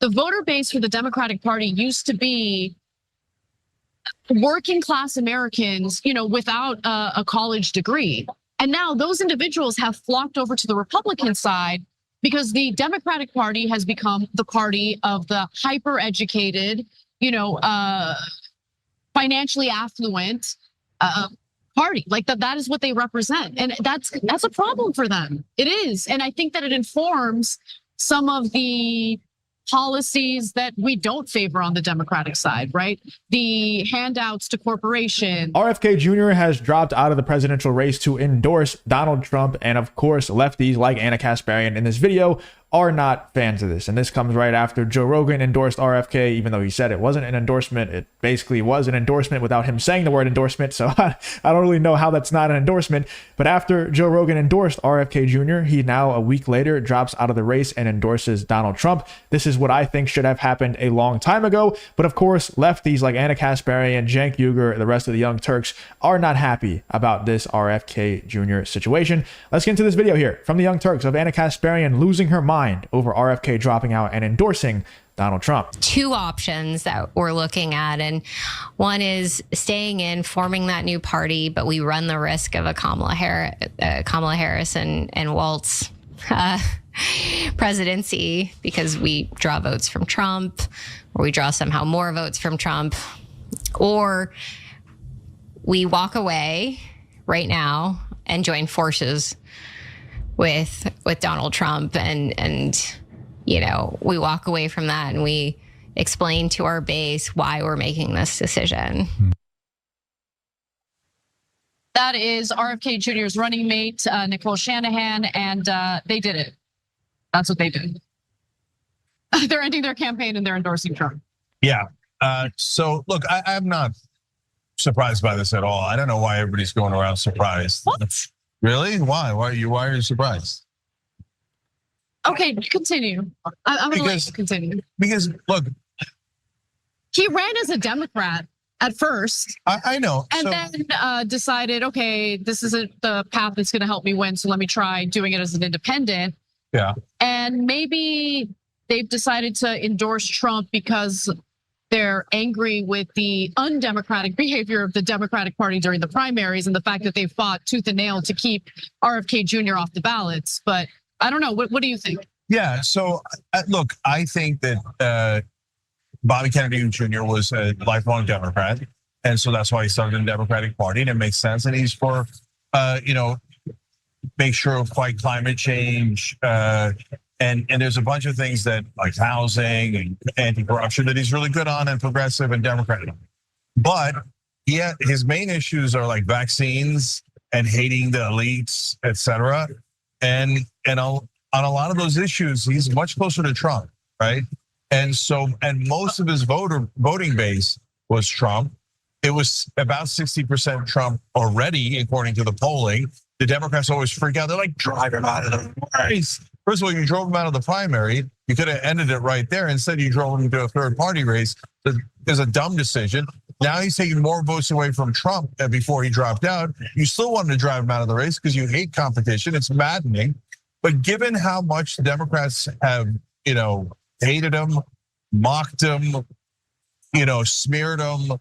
the voter base for the Democratic Party used to be working class Americans, without a college degree. And now those individuals have flocked over to the Republican side because the Democratic Party has become the party of the hyper-educated, financially affluent party. Like that is what they represent. And that's a problem for them. It is. And I think that it informs some of the policies that we don't favor on the Democratic side, right? The handouts to corporations. RFK Jr. has dropped out of the presidential race to endorse Donald Trump. And of course, lefties like Ana Kasparian in this video are not fans of this. And this comes right after Joe Rogan endorsed RFK, even though he said it wasn't an endorsement. It basically was an endorsement without him saying the word endorsement. So I don't really know how that's not an endorsement. But after Joe Rogan endorsed RFK Jr., he now a week later drops out of the race and endorses Donald Trump. This is what I think should have happened a long time ago. But of course, lefties like Ana Kasparian, Cenk Uygur, the rest of the Young Turks are not happy about this RFK Jr. situation. Let's get into this video here from the Young Turks of Ana Kasparian losing her mind over RFK dropping out and endorsing Donald Trump. Two options that we're looking at, and one is staying in, forming that new party, but we run the risk of a Kamala Harris and Waltz presidency because we draw votes from Trump, or we draw somehow more votes from Trump, or we walk away right now and join forces with Donald Trump and we walk away from that and we explain to our base why we're making this decision. That is RFK Jr.'s running mate, Nicole Shanahan, and they did it. That's what they did. They're ending their campaign and they're endorsing Trump. Yeah. So look, I'm not surprised by this at all. I don't know why everybody's going around surprised. What? Really? Why? Why are you surprised? Okay, continue. I'm gonna let you continue. Because look, he ran as a Democrat at first. I know. And then decided, okay, this isn't the path that's gonna help me win, so let me try doing it as an independent. Yeah. And maybe they've decided to endorse Trump because they're angry with the undemocratic behavior of the Democratic Party during the primaries and the fact that they fought tooth and nail to keep RFK Jr. off the ballots. But I don't know. What do you think? Yeah. So look, I think that Bobby Kennedy Jr. was a lifelong Democrat, and so that's why he started in the Democratic Party, and it makes sense. And he's for, make sure to fight climate change. And there's a bunch of things that like housing and anti-corruption that he's really good on and progressive and Democratic. But yeah, his main issues are like vaccines and hating the elites, et cetera. And on a lot of those issues, he's much closer to Trump, right? And most of his voting base was Trump. It was about 60% Trump already, according to the polling. The Democrats always freak out. They're like, drive him out of the race. First of all, you drove him out of the primary. You could have ended it right there. Instead, you drove him into a third party race. There's a dumb decision. Now he's taking more votes away from Trump than before he dropped out. You still wanted to drive him out of the race because you hate competition. It's maddening. But given how much the Democrats have, hated him, mocked him, smeared him,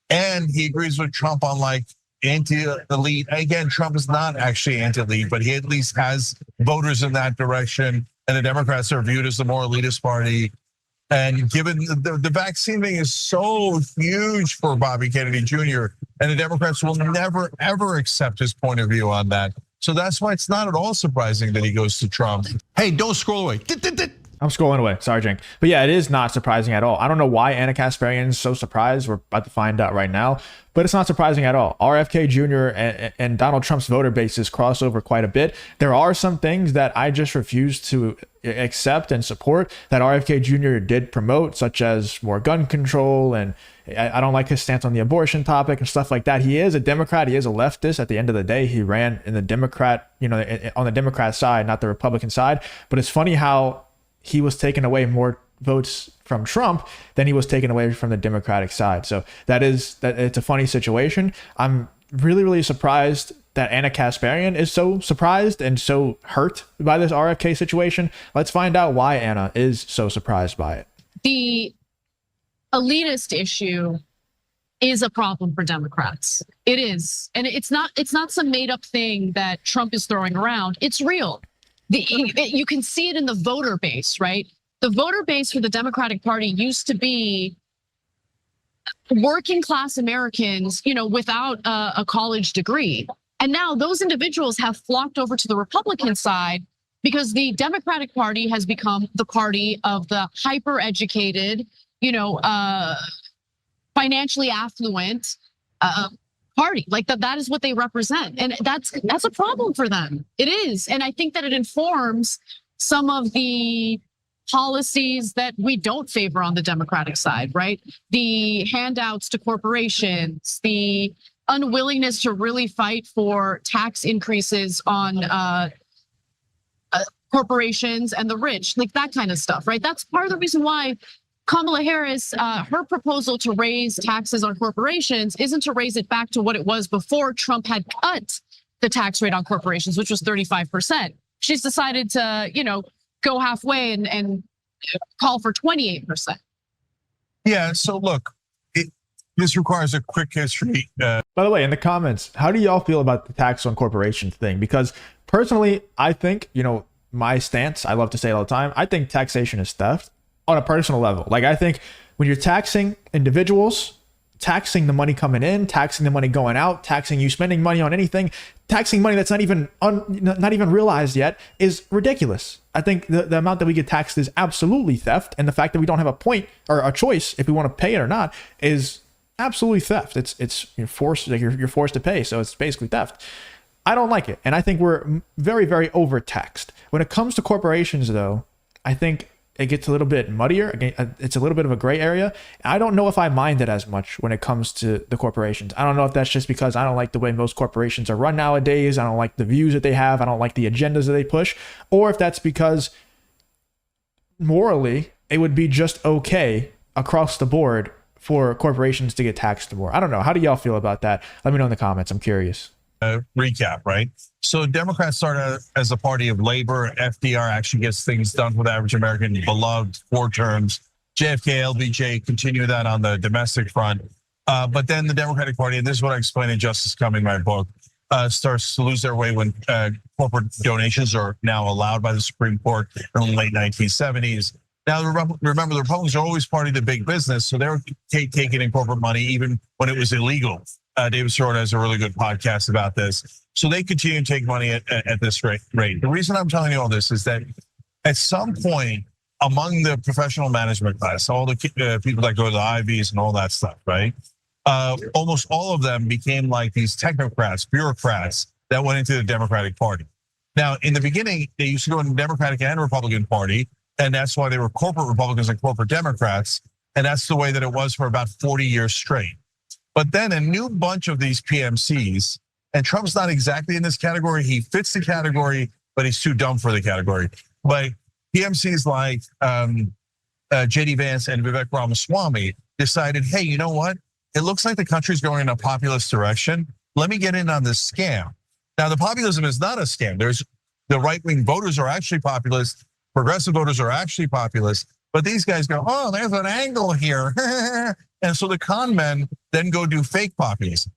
and he agrees with Trump on like anti-elite. Again, Trump is not actually anti-elite, but he at least has voters in that direction. And the Democrats are viewed as the more elitist party. And given the vaccine thing is so huge for Bobby Kennedy Jr., and the Democrats will never, ever accept his point of view on that. So that's why it's not at all surprising that he goes to Trump. Hey, don't scroll away. I'm scrolling away. Sorry, Cenk. But yeah, it is not surprising at all. I don't know why Ana Kasparian is so surprised. We're about to find out right now. But it's not surprising at all. RFK Jr. and Donald Trump's voter bases cross over quite a bit. There are some things that I just refuse to accept and support that RFK Jr. did promote, such as more gun control. And I don't like his stance on the abortion topic and stuff like that. He is a Democrat. He is a leftist. At the end of the day, he ran in the Democrat, on the Democrat side, not the Republican side. But it's funny how he was taking away more votes from Trump than he was taken away from the Democratic side. So it's a funny situation. I'm really, really surprised that Ana Kasparian is so surprised and so hurt by this RFK situation. Let's find out why Ana is so surprised by it. the elitist issue is a problem for Democrats. It is. And it's not some made up thing that Trump is throwing around. It's real. You can see it in the voter base, right? The voter base for the Democratic Party used to be working class Americans, without a college degree. And now those individuals have flocked over to the Republican side because the Democratic Party has become the party of the hyper educated, financially affluent party. Like that is what they represent. And that's a problem for them. It is. And I think that it informs some of the policies that we don't favor on the Democratic side, right? The handouts to corporations, the unwillingness to really fight for tax increases on corporations and the rich, like that kind of stuff, right? That's part of the reason why Kamala Harris, her proposal to raise taxes on corporations isn't to raise it back to what it was before Trump had cut the tax rate on corporations, which was 35%. She's decided to, go halfway and call for 28%. Yeah, so look, this requires a quick history. By the way, in the comments, how do y'all feel about the tax on corporations thing? Because personally, I think, my stance, I love to say it all the time, I think taxation is theft on a personal level. Like, I think when you're taxing individuals, taxing the money coming in, taxing the money going out, taxing you spending money on anything, taxing money that's not even realized yet is ridiculous. I think the amount that we get taxed is absolutely theft, and the fact that we don't have a point or a choice if we want to pay it or not is absolutely theft. You're forced, like you're forced to pay, so it's basically theft. I don't like it, and I think we're very, very overtaxed. When it comes to corporations, though, I think it gets a little bit muddier. It's a little bit of a gray area. I don't know if I mind it as much when it comes to the corporations. I don't know if that's just because I don't like the way most corporations are run nowadays. I don't like the views that they have. I don't like the agendas that they push. Or if that's because morally, it would be just okay across the board for corporations to get taxed more. I don't know. How do y'all feel about that? Let me know in the comments. I'm curious. Recap, right? So Democrats started as a party of labor. FDR actually gets things done for the average American, beloved 4 terms. JFK, LBJ continue that on the domestic front. But then the Democratic Party, and this is what I explain in Justice Coming, my book, starts to lose their way when corporate donations are now allowed by the Supreme Court in the late 1970s. Now, remember, the Republicans are always part of the big business, so they were taking in corporate money even when it was illegal. David Short has a really good podcast about this. So they continue to take money at this rate. The reason I'm telling you all this is that at some point among the professional management class, all the people that go to the Ivies and all that stuff, right? Almost all of them became like these technocrats, bureaucrats that went into the Democratic Party. Now, in the beginning, they used to go in the Democratic and Republican Party, and that's why they were corporate Republicans and corporate Democrats. And that's the way that it was for about 40 years straight. But then a new bunch of these PMCs, and Trump's not exactly in this category. He fits the category, but he's too dumb for the category. But PMCs like J.D. Vance and Vivek Ramaswamy decided, hey, you know what? It looks like the country's going in a populist direction. Let me get in on this scam. Now, the populism is not a scam. There's the right-wing voters are actually populist. Progressive voters are actually populist. But these guys go, oh, there's an angle here. And so the con men then go do fake populism.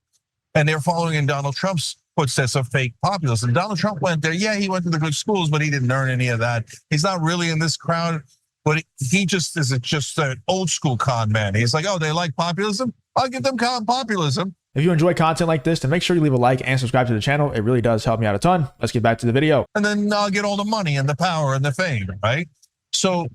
And they're following in Donald Trump's footsteps of fake populism. Donald Trump went there. Yeah, he went to the good schools, but he didn't earn any of that. He's not really in this crowd, but he just is just an old school con man. He's like, oh, they like populism? I'll give them populism. If you enjoy content like this, then make sure you leave a like and subscribe to the channel. It really does help me out a ton. Let's get back to the video. And then I'll get all the money and the power and the fame, right? So,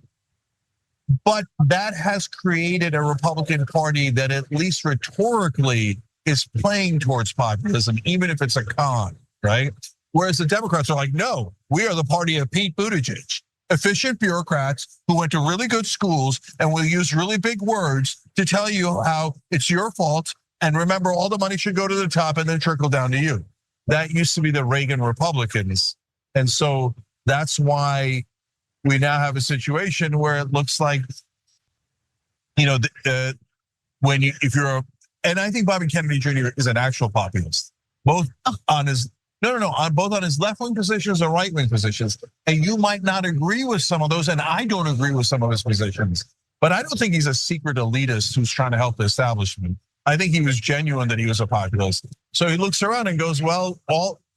but that has created a Republican Party that at least rhetorically is playing towards populism, even if it's a con, right? Whereas the Democrats are like, no, we are the party of Pete Buttigieg, efficient bureaucrats who went to really good schools and will use really big words to tell you how it's your fault. And remember, all the money should go to the top and then trickle down to you. That used to be the Reagan Republicans. And so that's why we now have a situation where it looks like, you know, if you're and I think Bobby Kennedy Jr. is an actual populist, both on his both on his left-wing positions or right-wing positions. And you might not agree with some of those, and I don't agree with some of his positions. But I don't think he's a secret elitist who's trying to help the establishment. I think he was genuine that he was a populist. So he looks around and goes, well,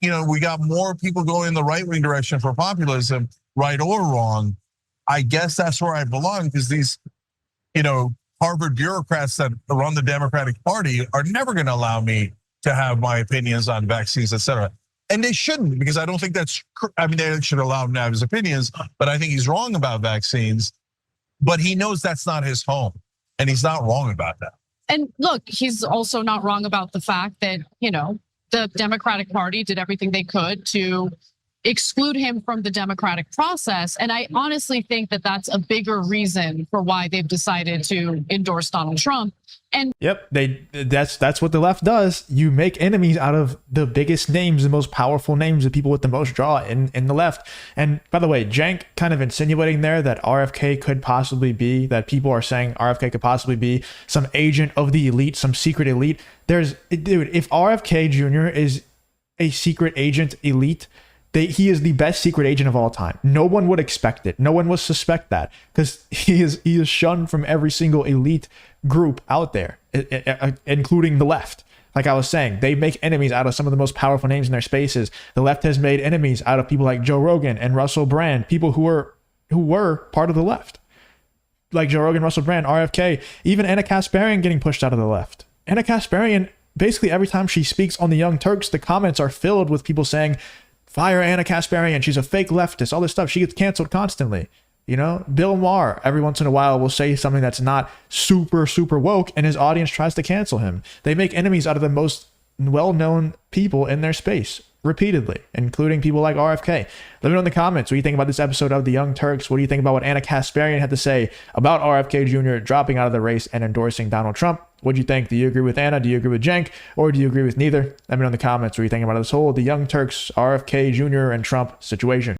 we got more people going in the right-wing direction for populism, right or wrong. I guess that's where I belong, because these, Harvard bureaucrats that run the Democratic Party are never going to allow me to have my opinions on vaccines, et cetera. And they shouldn't, because I don't think they should allow him to have his opinions, but I think he's wrong about vaccines. But he knows that's not his home, and he's not wrong about that. And look, he's also not wrong about the fact that, the Democratic Party did everything they could to exclude him from the democratic process. And I honestly think that that's a bigger reason for why they've decided to endorse Donald Trump. And yep, that's what the left does. You make enemies out of the biggest names, the most powerful names, the people with the most draw in the left. And by the way, Cenk kind of insinuating there that RFK could possibly be, that people are saying RFK could possibly be some agent of the elite, some secret elite. Dude, if RFK Jr. is a secret agent elite, he is the best secret agent of all time. No one would expect it. No one would suspect that, because he is shunned from every single elite group out there, including the left. Like I was saying, they make enemies out of some of the most powerful names in their spaces. The left has made enemies out of people like Joe Rogan and Russell Brand, people who were part of the left, like Joe Rogan, Russell Brand, RFK, even Ana Kasparian getting pushed out of the left. Ana Kasparian, basically every time she speaks on the Young Turks, the comments are filled with people saying, fire Ana Kasparian, she's a fake leftist, all this stuff. She gets canceled constantly. Bill Maher every once in a while will say something that's not super, super woke, and his audience tries to cancel him. They make enemies out of the most well-known people in their space repeatedly, including people like RFK. Let me know in the comments what you think about this episode of The Young Turks. What do you think about what Ana Kasparian had to say about RFK Jr. dropping out of the race and endorsing Donald Trump? What do you think? Do you agree with Ana? Do you agree with Cenk? Or do you agree with neither? Let me know in the comments what you think about this whole The Young Turks, RFK Jr. and Trump situation.